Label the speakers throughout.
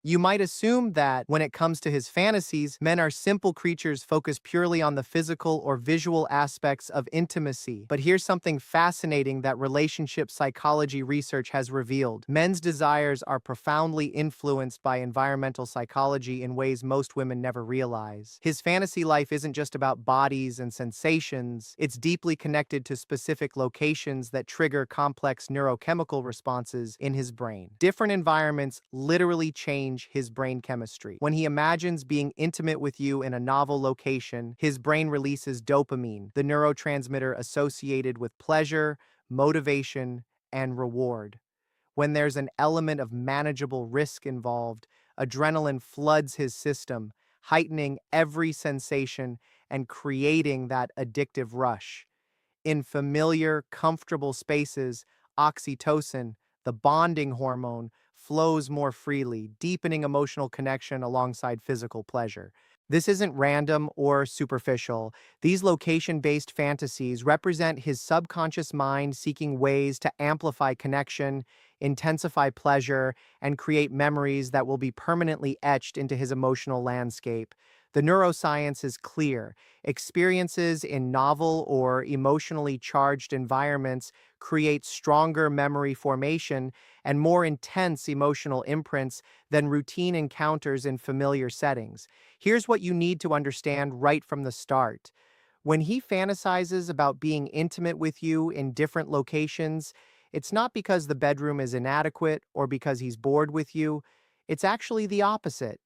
Speaker 1: You might assume that when it comes to his fantasies, men are simple creatures focused purely on the physical or visual aspects of intimacy. But here's something fascinating that relationship psychology research has revealed. Men's desires are profoundly influenced by environmental psychology in ways most women never realize. His fantasy life isn't just about bodies and sensations, it's deeply connected to specific locations that trigger complex neurochemical responses in his brain. Different environments literally change his brain chemistry. When he imagines being intimate with you in a novel location, his brain releases dopamine, the neurotransmitter associated with pleasure, motivation, and reward. When there's an element of manageable risk involved, adrenaline floods his system, heightening every sensation and creating that addictive rush. In familiar, comfortable spaces, oxytocin, the bonding hormone, flows more freely, deepening emotional connection alongside physical pleasure. This isn't random or superficial. These location-based fantasies represent his subconscious mind seeking ways to amplify connection, intensify pleasure, and create memories that will be permanently etched into his emotional landscape. The neuroscience is clear. Experiences in novel or emotionally charged environments create stronger memory formation and more intense emotional imprints than routine encounters in familiar settings. Here's what you need to understand right from the start. When he fantasizes about being intimate with you in different locations, it's not because the bedroom is inadequate or because he's bored with you. It's actually the opposite.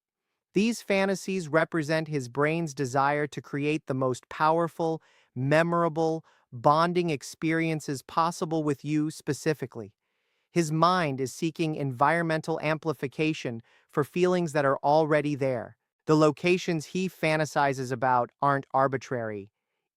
Speaker 1: These fantasies represent his brain's desire to create the most powerful, memorable, bonding experiences possible with you specifically. His mind is seeking environmental amplification for feelings that are already there. The locations he fantasizes about aren't arbitrary.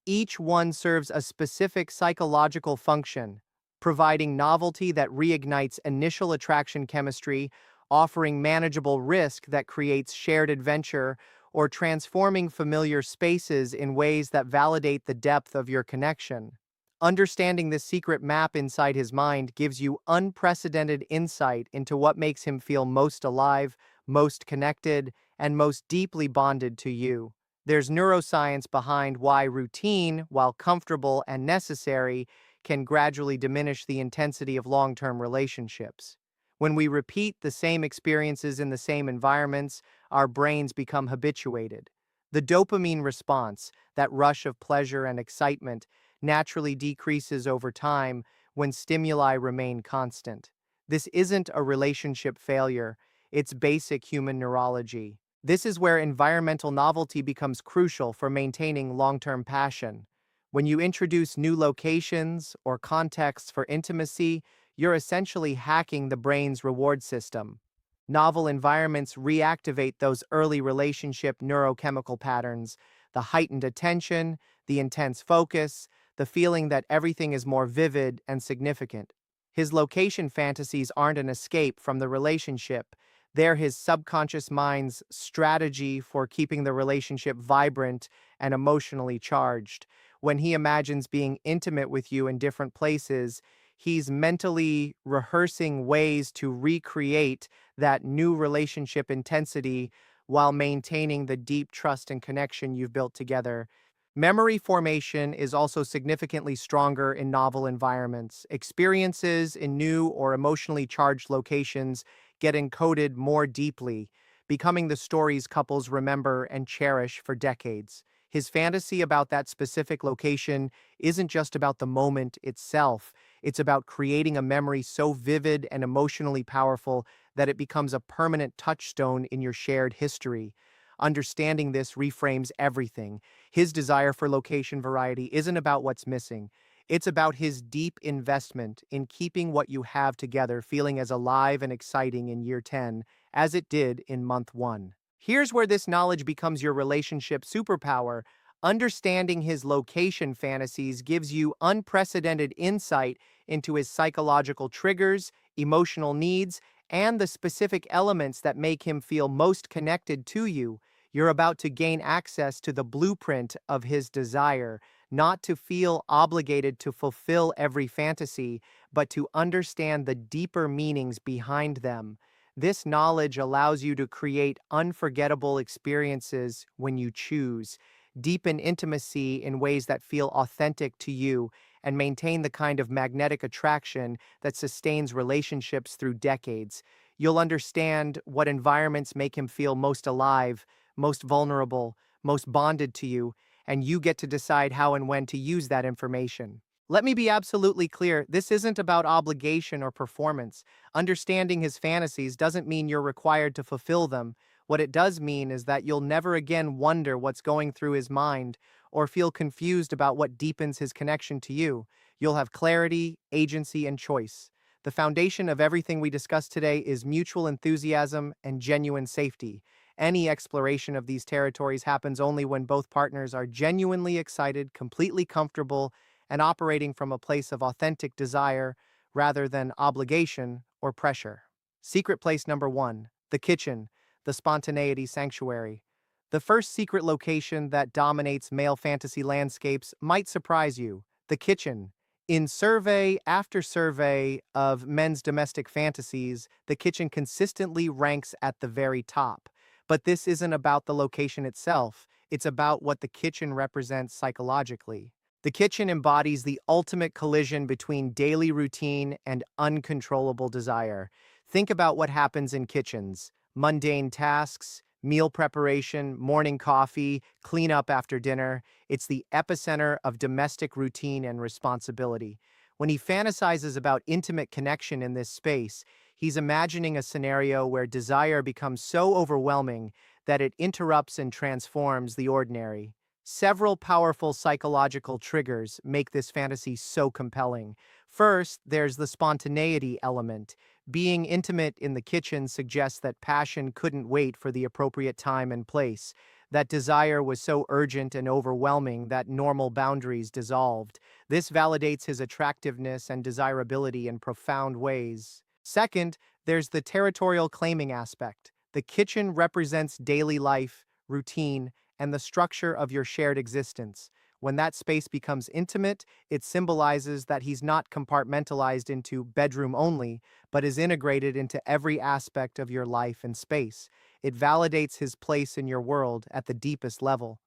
Speaker 1: Each one serves a specific psychological function, providing novelty that reignites initial attraction chemistry, offering manageable risk that creates shared adventure, or transforming familiar spaces in ways that validate the depth of your connection. Understanding this secret map inside his mind gives you unprecedented insight into what makes him feel most alive, most connected, and most deeply bonded to you. There's neuroscience behind why routine, while comfortable and necessary, can gradually diminish the intensity of long-term relationships. When we repeat the same experiences in the same environments, our brains become habituated. The dopamine response, that rush of pleasure and excitement, naturally decreases over time when stimuli remain constant. This isn't a relationship failure, it's basic human neurology. This is where environmental novelty becomes crucial for maintaining long-term passion. When you introduce new locations or contexts for intimacy, you're essentially hacking the brain's reward system. Novel environments reactivate those early relationship neurochemical patterns, the heightened attention, the intense focus, the feeling that everything is more vivid and significant. His location fantasies aren't an escape from the relationship. They're his subconscious mind's strategy for keeping the relationship vibrant and emotionally charged. When he imagines being intimate with you in different places, he's mentally rehearsing ways to recreate that new relationship intensity while maintaining the deep trust and connection you've built together. Memory formation is also significantly stronger in novel environments. Experiences in new or emotionally charged locations get encoded more deeply, becoming the stories couples remember and cherish for decades. His fantasy about that specific location isn't just about the moment itself, it's about creating a memory so vivid and emotionally powerful that it becomes a permanent touchstone in your shared history. Understanding this reframes everything. His desire for location variety isn't about what's missing. It's about his deep investment in keeping what you have together feeling as alive and exciting in year 10 as it did in month 1. Here's where this knowledge becomes your relationship superpower. Understanding his location fantasies gives you unprecedented insight into his psychological triggers, emotional needs, and the specific elements that make him feel most connected to you. You're about to gain access to the blueprint of his desire, not to feel obligated to fulfill every fantasy, but to understand the deeper meanings behind them. This knowledge allows you to create unforgettable experiences when you choose, deepen intimacy in ways that feel authentic to you, and maintain the kind of magnetic attraction that sustains relationships through decades. You'll understand what environments make him feel most alive, most vulnerable, most bonded to you, and you get to decide how and when to use that information. Let me be absolutely clear, this isn't about obligation or performance. Understanding his fantasies doesn't mean you're required to fulfill them. What it does mean is that you'll never again wonder what's going through his mind or feel confused about what deepens his connection to you. You'll have clarity, agency, and choice. The foundation of everything we discussed today is mutual enthusiasm and genuine safety. Any exploration of these territories happens only when both partners are genuinely excited, completely comfortable, and operating from a place of authentic desire rather than obligation or pressure. Secret place number 1, the kitchen, the spontaneity sanctuary. The first secret location that dominates male fantasy landscapes might surprise you, the kitchen. In survey after survey of men's domestic fantasies, the kitchen consistently ranks at the very top. But this isn't about the location itself, it's about what the kitchen represents psychologically. The kitchen embodies the ultimate collision between daily routine and uncontrollable desire. Think about what happens in kitchens: mundane tasks, meal preparation, morning coffee, cleanup after dinner. It's the epicenter of domestic routine and responsibility. When he fantasizes about intimate connection in this space, he's imagining a scenario where desire becomes so overwhelming that it interrupts and transforms the ordinary. Several powerful psychological triggers make this fantasy so compelling. First, there's the spontaneity element. Being intimate in the kitchen suggests that passion couldn't wait for the appropriate time and place. That desire was so urgent and overwhelming that normal boundaries dissolved. This validates his attractiveness and desirability in profound ways. Second, there's the territorial claiming aspect. The kitchen represents daily life, routine, and the structure of your shared existence. When that space becomes intimate, it symbolizes that he's not compartmentalized into bedroom only, but is integrated into every aspect of your life and space. It validates his place in your world at the deepest level.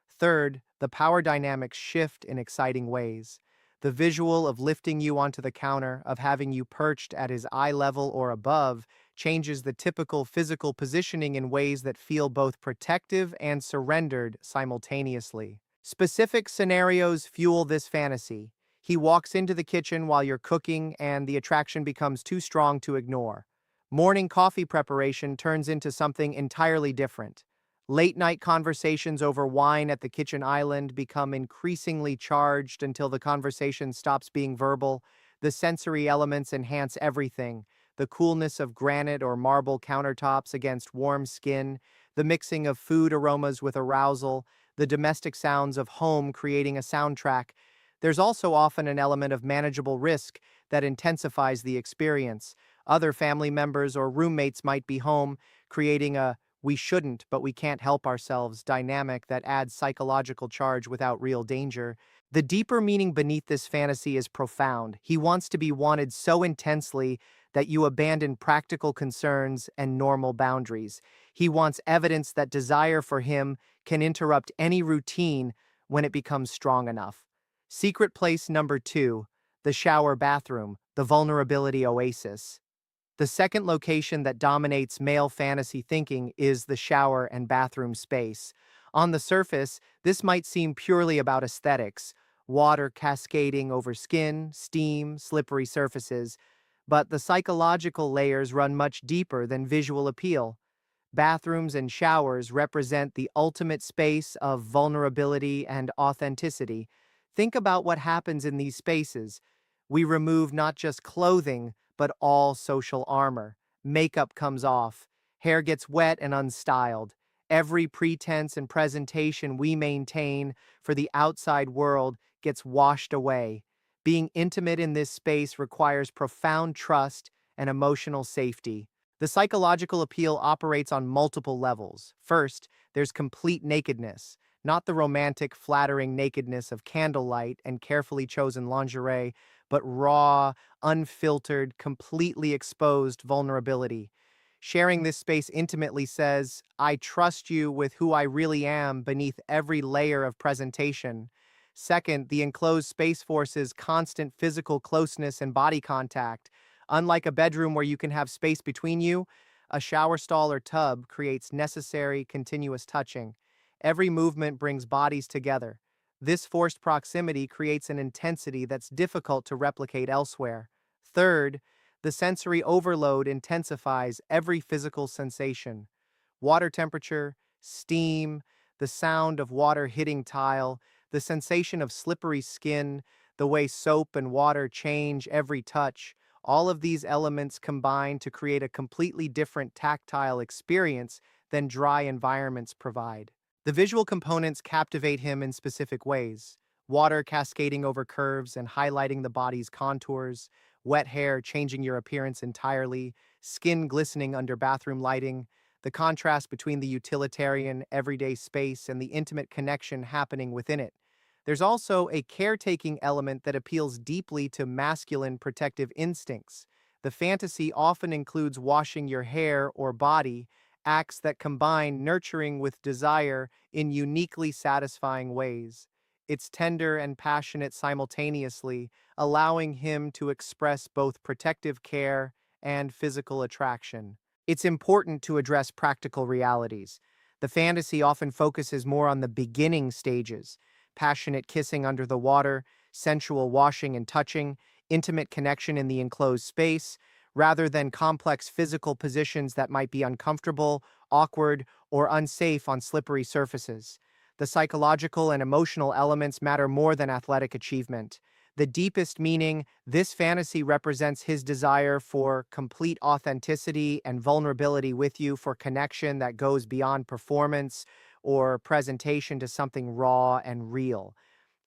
Speaker 1: Third, the power dynamics shift in exciting ways. The visual of lifting you onto the counter, of having you perched at his eye level or above, changes the typical physical positioning in ways that feel both protective and surrendered simultaneously. Specific scenarios fuel this fantasy. He walks into the kitchen while you're cooking, and the attraction becomes too strong to ignore. Morning coffee preparation turns into something entirely different. Late night conversations over wine at the kitchen island become increasingly charged until the conversation stops being verbal. The sensory elements enhance everything: the coolness of granite or marble countertops against warm skin, the mixing of food aromas with arousal, the domestic sounds of home creating a soundtrack. There's also often an element of manageable risk that intensifies the experience. Other family members or roommates might be home, creating a "we shouldn't, but we can't help ourselves" dynamic that adds psychological charge without real danger. The deeper meaning beneath this fantasy is profound. He wants to be wanted so intensely that you abandon practical concerns and normal boundaries. He wants evidence that desire for him can interrupt any routine when it becomes strong enough. Secret place number 2, the shower bathroom, the vulnerability oasis. The second location that dominates male fantasy thinking is the shower and bathroom space. On the surface, this might seem purely about aesthetics: water cascading over skin, steam, slippery surfaces, but the psychological layers run much deeper than visual appeal. Bathrooms and showers represent the ultimate space of vulnerability and authenticity. Think about what happens in these spaces. We remove not just clothing, but all social armor. Makeup comes off. Hair gets wet and unstyled. Every pretense and presentation we maintain for the outside world gets washed away. Being intimate in this space requires profound trust and emotional safety. The psychological appeal operates on multiple levels. First, there's complete nakedness, not the romantic, flattering nakedness of candlelight and carefully chosen lingerie, but raw, unfiltered, completely exposed vulnerability. Sharing this space intimately says, I trust you with who I really am beneath every layer of presentation. Second, the enclosed space forces constant physical closeness and body contact. Unlike a bedroom where you can have space between you, a shower stall or tub creates necessary, continuous touching. Every movement brings bodies together. This forced proximity creates an intensity that's difficult to replicate elsewhere. Third, the sensory overload intensifies every physical sensation. Water temperature, steam, the sound of water hitting tile, the sensation of slippery skin, the way soap and water change every touch, all of these elements combine to create a completely different tactile experience than dry environments provide. The visual components captivate him in specific ways. Water cascading over curves and highlighting the body's contours, wet hair changing your appearance entirely, skin glistening under bathroom lighting, the contrast between the utilitarian, everyday space and the intimate connection happening within it. There's also a caretaking element that appeals deeply to masculine protective instincts. The fantasy often includes washing your hair or body, acts that combine nurturing with desire in uniquely satisfying ways. It's tender and passionate simultaneously, allowing him to express both protective care and physical attraction. It's important to address practical realities. The fantasy often focuses more on the beginning stages: passionate kissing under the water, sensual washing and touching, intimate connection in the enclosed space, rather than complex physical positions that might be uncomfortable, awkward, or unsafe on slippery surfaces. The psychological and emotional elements matter more than athletic achievement. The deepest meaning, this fantasy represents his desire for complete authenticity and vulnerability with you, for connection that goes beyond performance or presentation to something raw and real.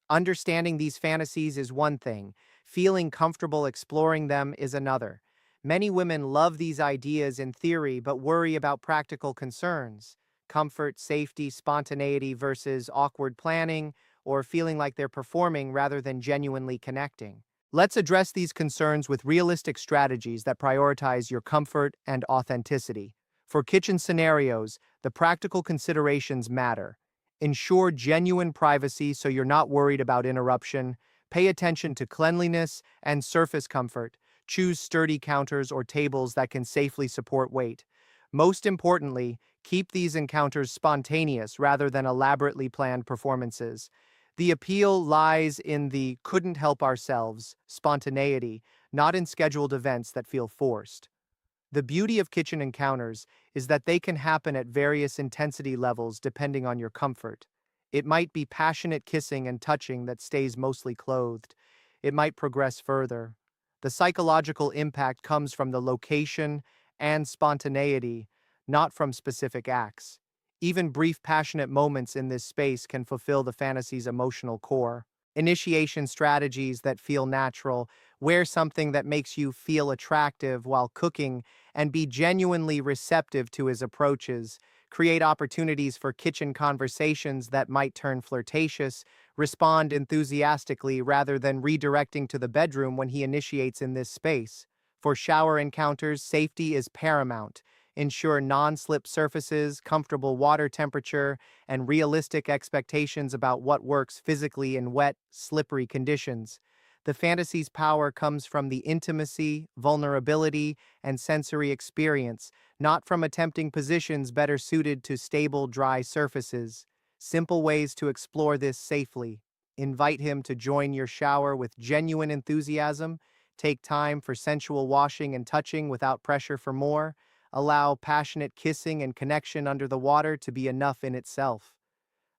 Speaker 1: Understanding these fantasies is one thing, feeling comfortable exploring them is another. Many women love these ideas in theory but worry about practical concerns: comfort, safety, spontaneity versus awkward planning, or feeling like they're performing rather than genuinely connecting. Let's address these concerns with realistic strategies that prioritize your comfort and authenticity. For kitchen scenarios, the practical considerations matter. Ensure genuine privacy so you're not worried about interruption. Pay attention to cleanliness and surface comfort. Choose sturdy counters or tables that can safely support weight. Most importantly, keep these encounters spontaneous rather than elaborately planned performances. The appeal lies in the couldn't help ourselves spontaneity, not in scheduled events that feel forced. The beauty of kitchen encounters is that they can happen at various intensity levels depending on your comfort. It might be passionate kissing and touching that stays mostly clothed. It might progress further. The psychological impact comes from the location and spontaneity, not from specific acts. Even brief passionate moments in this space can fulfill the fantasy's emotional core. Initiation strategies that feel natural: wear something that makes you feel attractive while cooking and be genuinely receptive to his approaches. Create opportunities for kitchen conversations that might turn flirtatious. Respond enthusiastically rather than redirecting to the bedroom when he initiates in this space. For shower encounters, safety is paramount. Ensure non-slip surfaces, comfortable water temperature, and realistic expectations about what works physically in wet, slippery conditions. The fantasy's power comes from the intimacy, vulnerability, and sensory experience, not from attempting positions better suited to stable, dry surfaces. Simple ways to explore this safely: invite him to join your shower with genuine enthusiasm. Take time for sensual washing and touching without pressure for more. Allow passionate kissing and connection under the water to be enough in itself.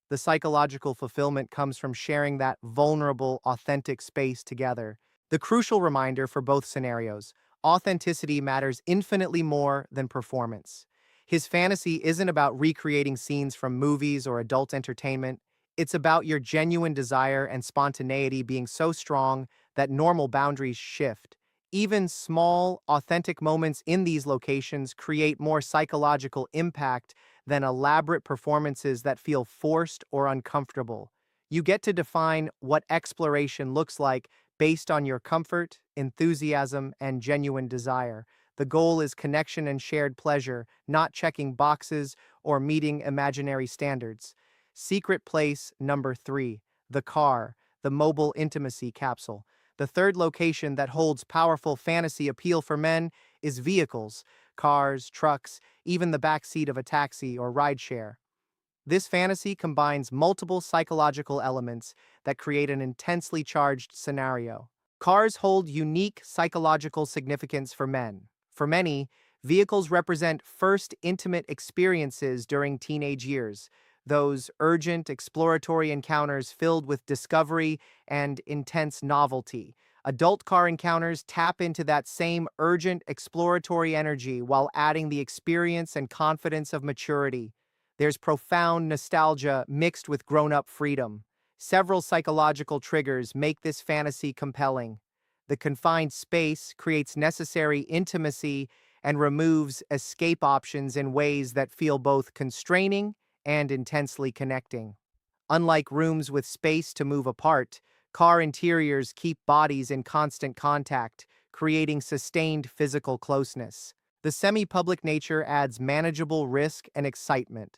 Speaker 1: The psychological fulfillment comes from sharing that vulnerable, authentic space together. The crucial reminder for both scenarios: authenticity matters infinitely more than performance. His fantasy isn't about recreating scenes from movies or adult entertainment. It's about your genuine desire and spontaneity being so strong that normal boundaries shift. Even small, authentic moments in these locations create more psychological impact than elaborate performances that feel forced or uncomfortable. You get to define what exploration looks like based on your comfort, enthusiasm, and genuine desire. The goal is connection and shared pleasure, not checking boxes or meeting imaginary standards. Secret place number 3, the car, the mobile intimacy capsule. The third location that holds powerful fantasy appeal for men is vehicles, cars, trucks, even the back seat of a taxi or rideshare. This fantasy combines multiple psychological elements that create an intensely charged scenario. Cars hold unique psychological significance for men. For many, vehicles represent first intimate experiences during teenage years, those urgent, exploratory encounters filled with discovery and intense novelty. Adult car encounters tap into that same urgent, exploratory energy while adding the experience and confidence of maturity. There's profound nostalgia mixed with grown-up freedom. Several psychological triggers make this fantasy compelling. The confined space creates necessary intimacy and removes escape options in ways that feel both constraining and intensely connecting. Unlike rooms with space to move apart, car interiors keep bodies in constant contact, creating sustained physical closeness. The semi-public nature adds manageable risk and excitement.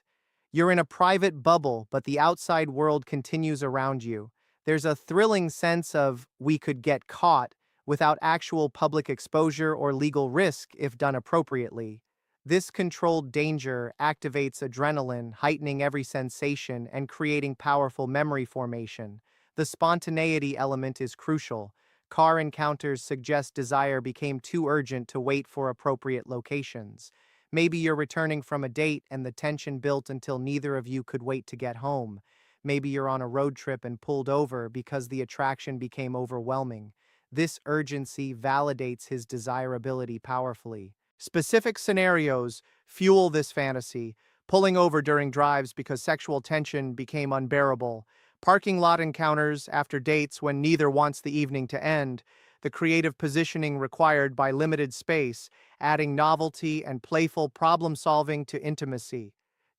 Speaker 1: You're in a private bubble, but the outside world continues around you. There's a thrilling sense of "we could get caught" without actual public exposure or legal risk if done appropriately. This controlled danger activates adrenaline, heightening every sensation and creating powerful memory formation. The spontaneity element is crucial. Car encounters suggest desire became too urgent to wait for appropriate locations. Maybe you're returning from a date and the tension built until neither of you could wait to get home. Maybe you're on a road trip and pulled over because the attraction became overwhelming. This urgency validates his desirability powerfully. Specific scenarios fuel this fantasy: pulling over during drives because sexual tension became unbearable, parking lot encounters after dates when neither wants the evening to end, the creative positioning required by limited space, adding novelty and playful problem-solving to intimacy.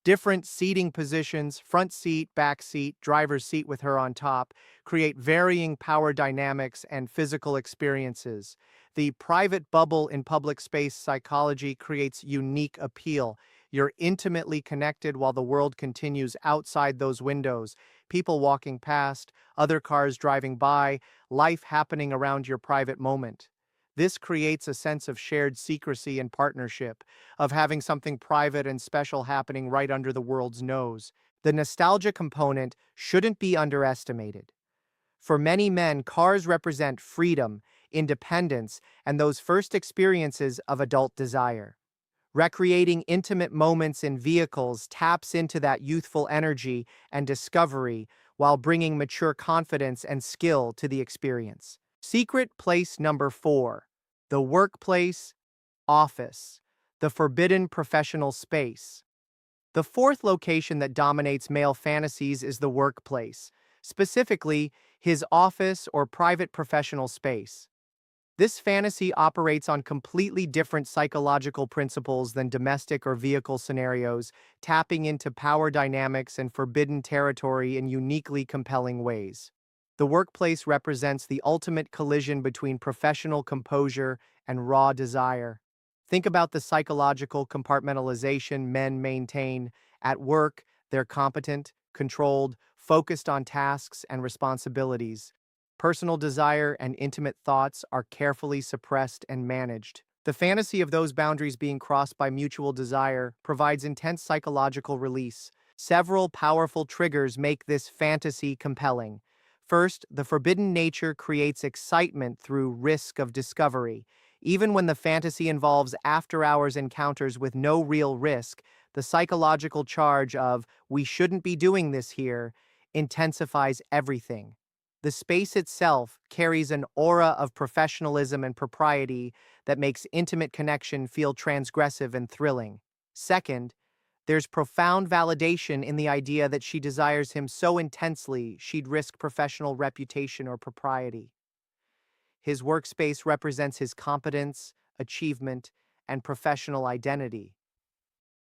Speaker 1: Different seating positions, front seat, back seat, driver's seat with her on top, create varying power dynamics and physical experiences. The private bubble in public space psychology creates unique appeal. You're intimately connected while the world continues outside those windows. People walking past, other cars driving by, life happening around your private moment. This creates a sense of shared secrecy and partnership, of having something private and special happening right under the world's nose. The nostalgia component shouldn't be underestimated. For many men, cars represent freedom, independence, and those first experiences of adult desire. Recreating intimate moments in vehicles taps into that youthful energy and discovery while bringing mature confidence and skill to the experience. Secret place number 4, the workplace, office, the forbidden professional space. The fourth location that dominates male fantasies is the workplace, specifically his office or private professional space. This fantasy operates on completely different psychological principles than domestic or vehicle scenarios, tapping into power dynamics and forbidden territory in uniquely compelling ways. The workplace represents the ultimate collision between professional composure and raw desire. Think about the psychological compartmentalization men maintain. At work, they're competent, controlled, focused on tasks and responsibilities. Personal desire and intimate thoughts are carefully suppressed and managed. The fantasy of those boundaries being crossed by mutual desire provides intense psychological release. Several powerful triggers make this fantasy compelling. First, the forbidden nature creates excitement through risk of discovery. Even when the fantasy involves after-hours encounters with no real risk, the psychological charge of "we shouldn't be doing this here" intensifies everything. The space itself carries an aura of professionalism and propriety that makes intimate connection feel transgressive and thrilling. Second, there's profound validation in the idea that she desires him so intensely she'd risk professional reputation or propriety. His workspace represents his competence, achievement, and professional identity.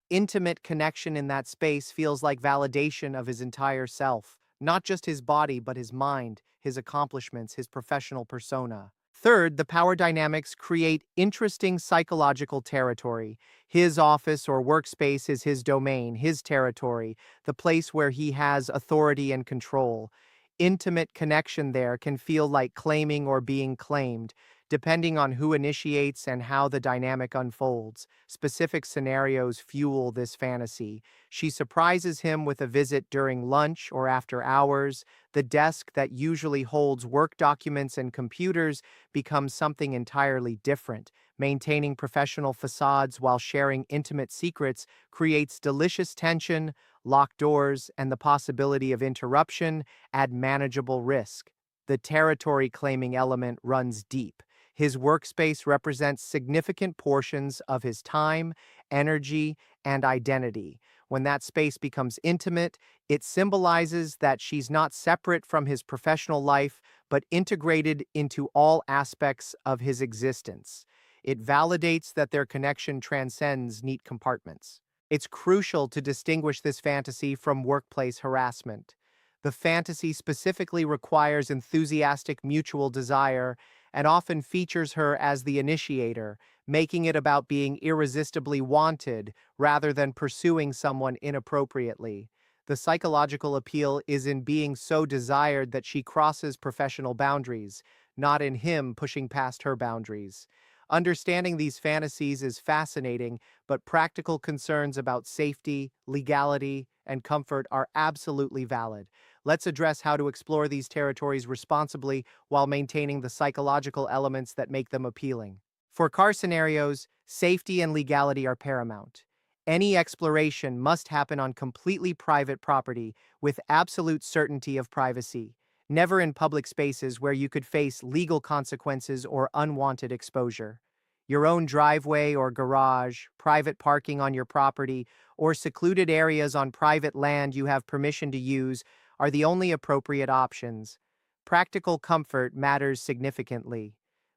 Speaker 1: Intimate connection in that space feels like validation of his entire self, not just his body but his mind, his accomplishments, his professional persona. Third, the power dynamics create interesting psychological territory. His office or workspace is his domain, his territory, the place where he has authority and control. Intimate connection there can feel like claiming or being claimed, depending on who initiates and how the dynamic unfolds. Specific scenarios fuel this fantasy. She surprises him with a visit during lunch or after hours. The desk that usually holds work documents and computers becomes something entirely different. Maintaining professional facades while sharing intimate secrets creates delicious tension, locked doors, and the possibility of interruption add manageable risk. The territory claiming element runs deep. His workspace represents significant portions of his time, energy, and identity. When that space becomes intimate, it symbolizes that she's not separate from his professional life, but integrated into all aspects of his existence. It validates that their connection transcends neat compartments. It's crucial to distinguish this fantasy from workplace harassment. The fantasy specifically requires enthusiastic mutual desire and often features her as the initiator, making it about being irresistibly wanted rather than pursuing someone inappropriately. The psychological appeal is in being so desired that she crosses professional boundaries, not in him pushing past her boundaries. Understanding these fantasies is fascinating, but practical concerns about safety, legality, and comfort are absolutely valid. Let's address how to explore these territories responsibly while maintaining the psychological elements that make them appealing. For car scenarios, safety and legality are paramount. Any exploration must happen on completely private property with absolute certainty of privacy, never in public spaces where you could face legal consequences or unwanted exposure. Your own driveway or garage, private parking on your property, or secluded areas on private land you have permission to use are the only appropriate options. Practical comfort matters significantly.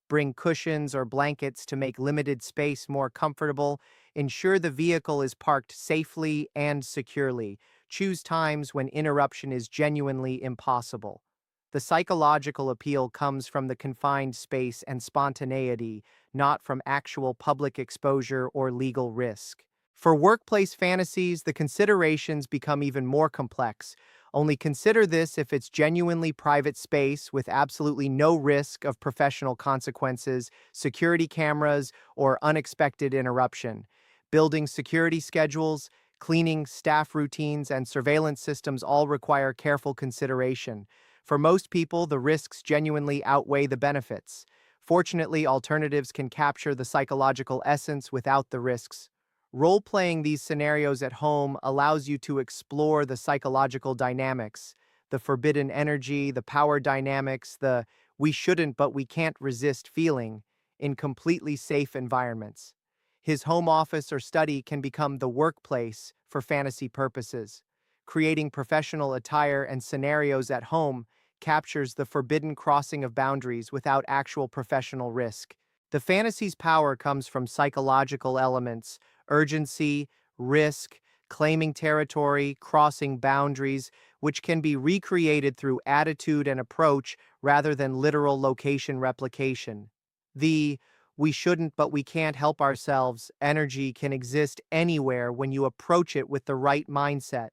Speaker 1: Bring cushions or blankets to make limited space more comfortable. Ensure the vehicle is parked safely and securely. Choose times when interruption is genuinely impossible. The psychological appeal comes from the confined space and spontaneity, not from actual public exposure or legal risk. For workplace fantasies, the considerations become even more complex. Only consider this if it's genuinely private space with absolutely no risk of professional consequences, security cameras, or unexpected interruption. Building security schedules, cleaning, staff routines, and surveillance systems all require careful consideration. For most people, the risks genuinely outweigh the benefits. Fortunately, alternatives can capture the psychological essence without the risks. Role-playing these scenarios at home allows you to explore the psychological dynamics, the forbidden energy, the power dynamics, the we shouldn't but we can't resist feeling in completely safe environments. His home office or study can become the workplace for fantasy purposes. Creating professional attire and scenarios at home captures the forbidden crossing of boundaries without actual professional risk. The fantasy's power comes from psychological elements, urgency, risk, claiming territory, crossing boundaries, which can be recreated through attitude and approach rather than literal location replication. The we shouldn't but we can't help ourselves energy can exist anywhere when you approach it with the right mindset.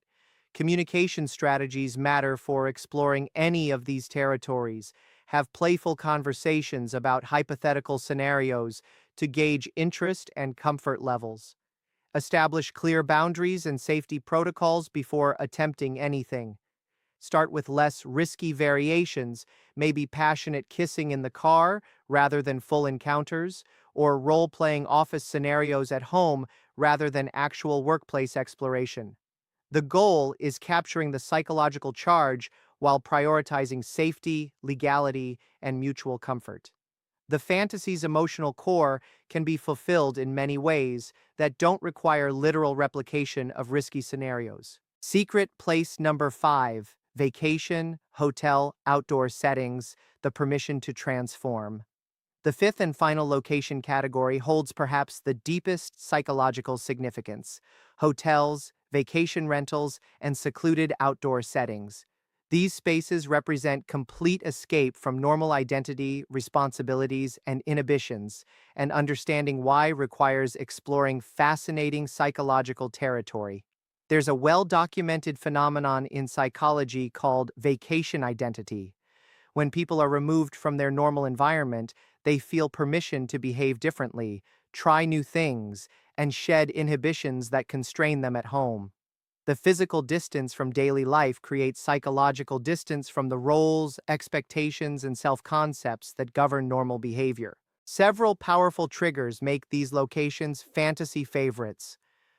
Speaker 1: Communication strategies matter for exploring any of these territories. Have playful conversations about hypothetical scenarios to gauge interest and comfort levels. Establish clear boundaries and safety protocols before attempting anything. Start with less risky variations, maybe passionate kissing in the car rather than full encounters, or role-playing office scenarios at home rather than actual workplace exploration. The goal is capturing the psychological charge while prioritizing safety, legality, and mutual comfort. The fantasy's emotional core can be fulfilled in many ways that don't require literal replication of risky scenarios. Secret place number 5, vacation, hotel, outdoor settings, the permission to transform. The fifth and final location category holds perhaps the deepest psychological significance: hotels, vacation rentals, and secluded outdoor settings. These spaces represent complete escape from normal identity, responsibilities, and inhibitions, and understanding why requires exploring fascinating psychological territory. There's a well-documented phenomenon in psychology called vacation identity. When people are removed from their normal environment, they feel permission to behave differently, try new things, and shed inhibitions that constrain them at home. The physical distance from daily life creates psychological distance from the roles, expectations, and self-concepts that govern normal behavior. Several powerful triggers make these locations fantasy favorites.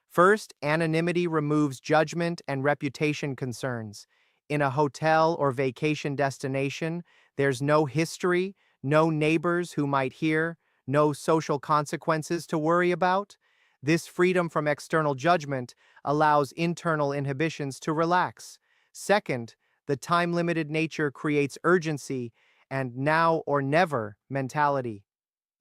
Speaker 1: First, anonymity removes judgment and reputation concerns. In a hotel or vacation destination, there's no history, no neighbors who might hear, no social consequences to worry about. This freedom from external judgment allows internal inhibitions to relax. Second, the time-limited nature creates urgency and now or never mentality.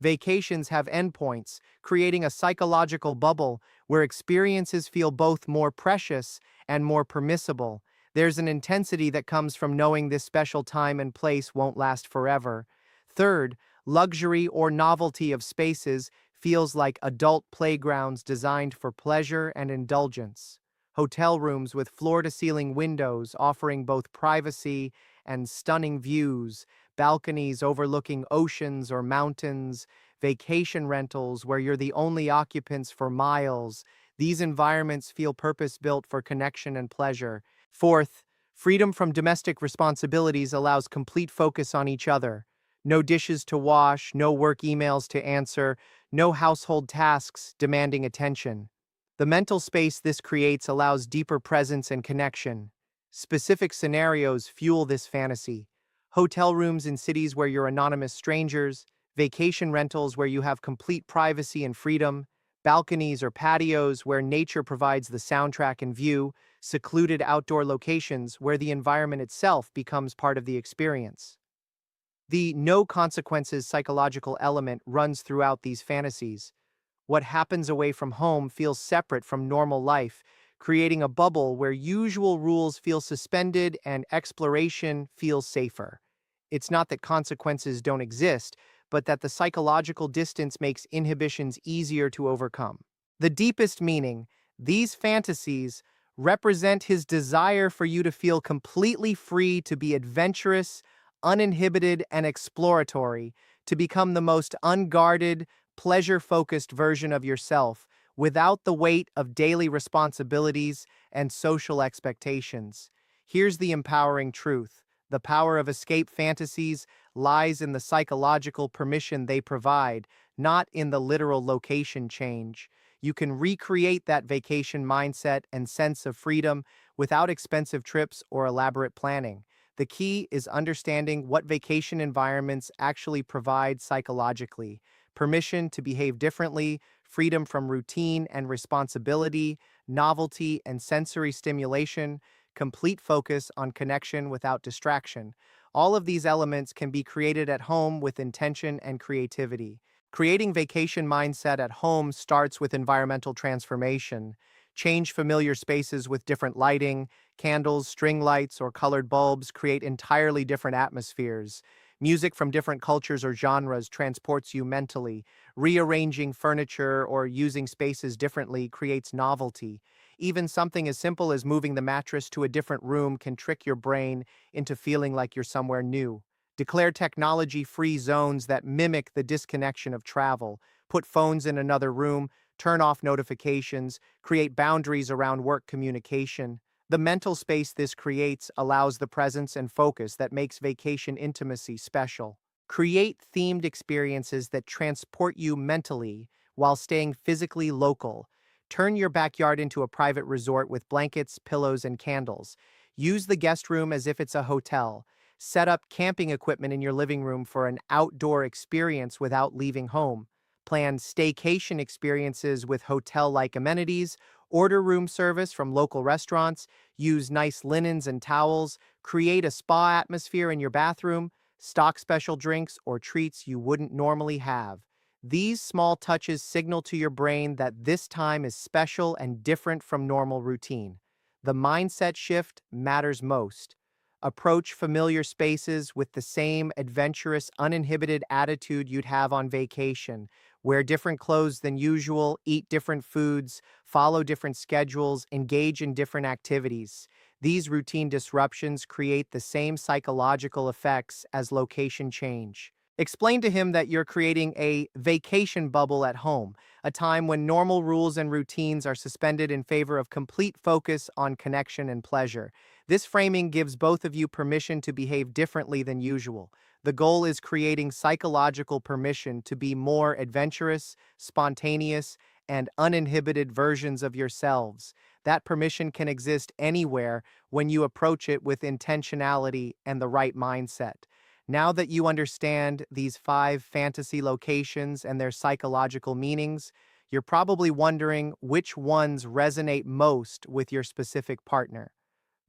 Speaker 1: Vacations have endpoints, creating a psychological bubble where experiences feel both more precious and more permissible. There's an intensity that comes from knowing this special time and place won't last forever. Third, luxury or novelty of spaces feels like adult playgrounds designed for pleasure and indulgence. Hotel rooms with floor-to-ceiling windows offering both privacy and stunning views, balconies overlooking oceans or mountains, vacation rentals where you're the only occupants for miles. These environments feel purpose-built for connection and pleasure. Fourth, freedom from domestic responsibilities allows complete focus on each other. No dishes to wash, no work emails to answer, no household tasks demanding attention. The mental space this creates allows deeper presence and connection. Specific scenarios fuel this fantasy. Hotel rooms in cities where you're anonymous strangers, vacation rentals where you have complete privacy and freedom, balconies or patios where nature provides the soundtrack and view, secluded outdoor locations where the environment itself becomes part of the experience. The no consequences psychological element runs throughout these fantasies. What happens away from home feels separate from normal life, creating a bubble where usual rules feel suspended and exploration feels safer. It's not that consequences don't exist, but that the psychological distance makes inhibitions easier to overcome. The deepest meaning, these fantasies represent his desire for you to feel completely free to be adventurous, uninhibited, and exploratory, to become the most unguarded, pleasure-focused version of yourself without the weight of daily responsibilities and social expectations. Here's the empowering truth. The power of escape fantasies lies in the psychological permission they provide, not in the literal location change. You can recreate that vacation mindset and sense of freedom without expensive trips or elaborate planning. The key is understanding what vacation environments actually provide psychologically: permission to behave differently, freedom from routine and responsibility, novelty and sensory stimulation, complete focus on connection without distraction. All of these elements can be created at home with intention and creativity. Creating vacation mindset at home starts with environmental transformation. Change familiar spaces with different lighting. Candles, string lights, or colored bulbs create entirely different atmospheres. Music from different cultures or genres transports you mentally. Rearranging furniture or using spaces differently creates novelty. Even something as simple as moving the mattress to a different room can trick your brain into feeling like you're somewhere new. Declare technology-free zones that mimic the disconnection of travel. Put phones in another room, turn off notifications, create boundaries around work communication. The mental space this creates allows the presence and focus that makes vacation intimacy special. Create themed experiences that transport you mentally while staying physically local. Turn your backyard into a private resort with blankets, pillows, and candles. Use the guest room as if it's a hotel. Set up camping equipment in your living room for an outdoor experience without leaving home. Plan staycation experiences with hotel-like amenities. Order room service from local restaurants. Use nice linens and towels. Create a spa atmosphere in your bathroom. Stock special drinks or treats you wouldn't normally have. These small touches signal to your brain that this time is special and different from normal routine. The mindset shift matters most. Approach familiar spaces with the same adventurous, uninhibited attitude you'd have on vacation. Wear different clothes than usual, eat different foods, follow different schedules, engage in different activities. These routine disruptions create the same psychological effects as location change. Explain to him that you're creating a vacation bubble at home, a time when normal rules and routines are suspended in favor of complete focus on connection and pleasure. This framing gives both of you permission to behave differently than usual. The goal is creating psychological permission to be more adventurous, spontaneous, and uninhibited versions of yourselves. That permission can exist anywhere when you approach it with intentionality and the right mindset. Now that you understand these 5 fantasy locations and their psychological meanings, you're probably wondering which ones resonate most with your specific partner.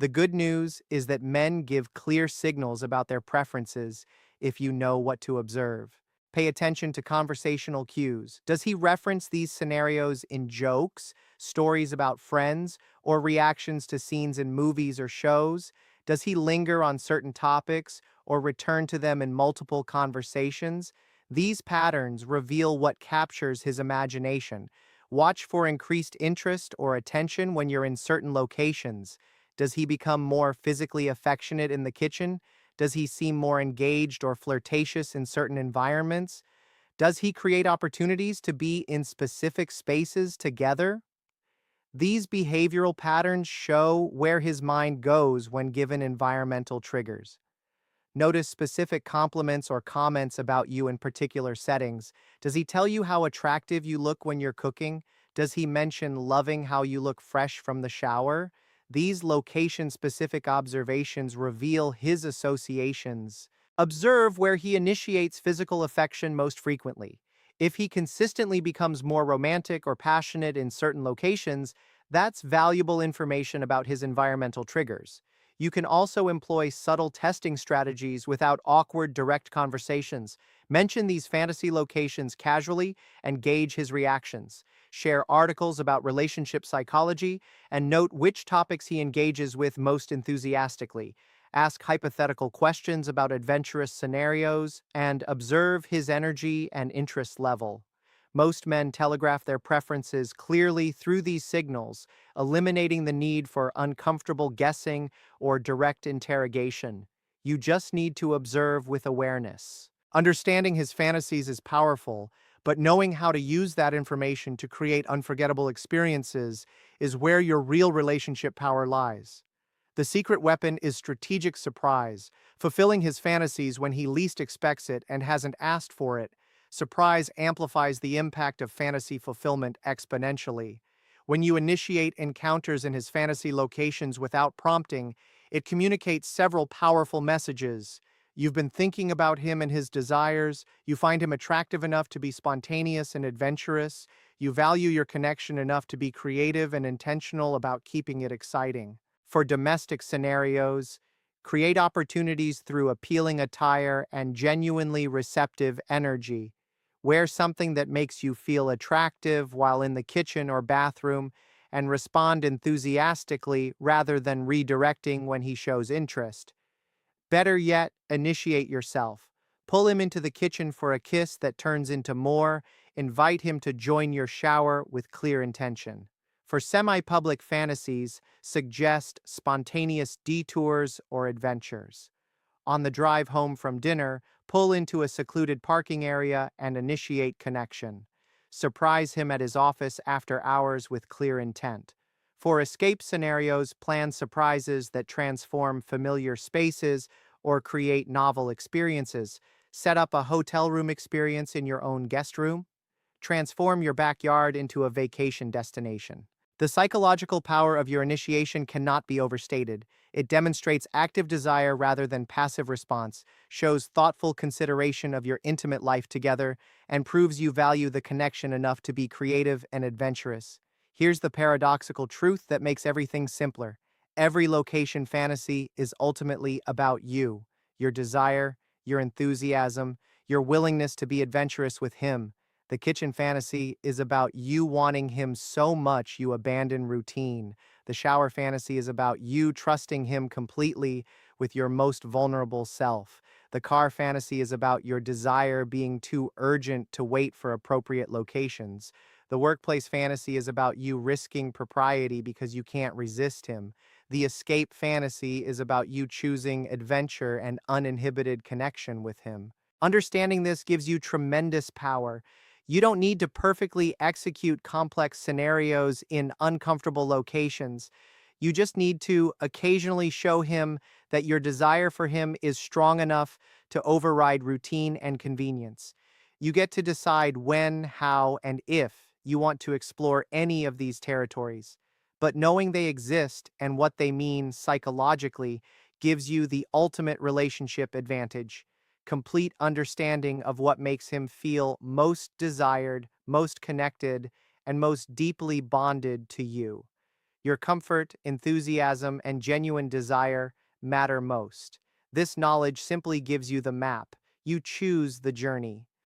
Speaker 1: The good news is that men give clear signals about their preferences if you know what to observe. Pay attention to conversational cues. Does he reference these scenarios in jokes, stories about friends, or reactions to scenes in movies or shows? Does he linger on certain topics or return to them in multiple conversations? These patterns reveal what captures his imagination. Watch for increased interest or attention when you're in certain locations. Does he become more physically affectionate in the kitchen? Does he seem more engaged or flirtatious in certain environments? Does he create opportunities to be in specific spaces together? These behavioral patterns show where his mind goes when given environmental triggers. Notice specific compliments or comments about you in particular settings. Does he tell you how attractive you look when you're cooking? Does he mention loving how you look fresh from the shower? These location-specific observations reveal his associations. Observe where he initiates physical affection most frequently. If he consistently becomes more romantic or passionate in certain locations, that's valuable information about his environmental triggers. You can also employ subtle testing strategies without awkward direct conversations. Mention these fantasy locations casually and gauge his reactions. Share articles about relationship psychology and note which topics he engages with most enthusiastically. Ask hypothetical questions about adventurous scenarios and observe his energy and interest level. Most men telegraph their preferences clearly through these signals, eliminating the need for uncomfortable guessing or direct interrogation. You just need to observe with awareness. Understanding his fantasies is powerful, but knowing how to use that information to create unforgettable experiences is where your real relationship power lies. The secret weapon is strategic surprise, fulfilling his fantasies when he least expects it and hasn't asked for it. Surprise amplifies the impact of fantasy fulfillment exponentially. When you initiate encounters in his fantasy locations without prompting, it communicates several powerful messages. You've been thinking about him and his desires, you find him attractive enough to be spontaneous and adventurous, you value your connection enough to be creative and intentional about keeping it exciting. For domestic scenarios, create opportunities through appealing attire and genuinely receptive energy. Wear something that makes you feel attractive while in the kitchen or bathroom, and respond enthusiastically rather than redirecting when he shows interest. Better yet, initiate yourself. Pull him into the kitchen for a kiss that turns into more. Invite him to join your shower with clear intention. For semi-public fantasies, suggest spontaneous detours or adventures. On the drive home from dinner, pull into a secluded parking area and initiate connection. Surprise him at his office after hours with clear intent. For escape scenarios, plan surprises that transform familiar spaces or create novel experiences. Set up a hotel room experience in your own guest room. Transform your backyard into a vacation destination. The psychological power of your initiation cannot be overstated. It demonstrates active desire rather than passive response, shows thoughtful consideration of your intimate life together, and proves you value the connection enough to be creative and adventurous. Here's the paradoxical truth that makes everything simpler. Every location fantasy is ultimately about you, your desire, your enthusiasm, your willingness to be adventurous with him. The kitchen fantasy is about you wanting him so much you abandon routine. The shower fantasy is about you trusting him completely with your most vulnerable self. The car fantasy is about your desire being too urgent to wait for appropriate locations. The workplace fantasy is about you risking propriety because you can't resist him. The escape fantasy is about you choosing adventure and uninhibited connection with him. Understanding this gives you tremendous power. You don't need to perfectly execute complex scenarios in uncomfortable locations. You just need to occasionally show him that your desire for him is strong enough to override routine and convenience. You get to decide when, how, and if you want to explore any of these territories. But knowing they exist and what they mean psychologically gives you the ultimate relationship advantage: complete understanding of what makes him feel most desired, most connected, and most deeply bonded to you. Your comfort, enthusiasm, and genuine desire matter most. This knowledge simply gives you the map. You choose the journey.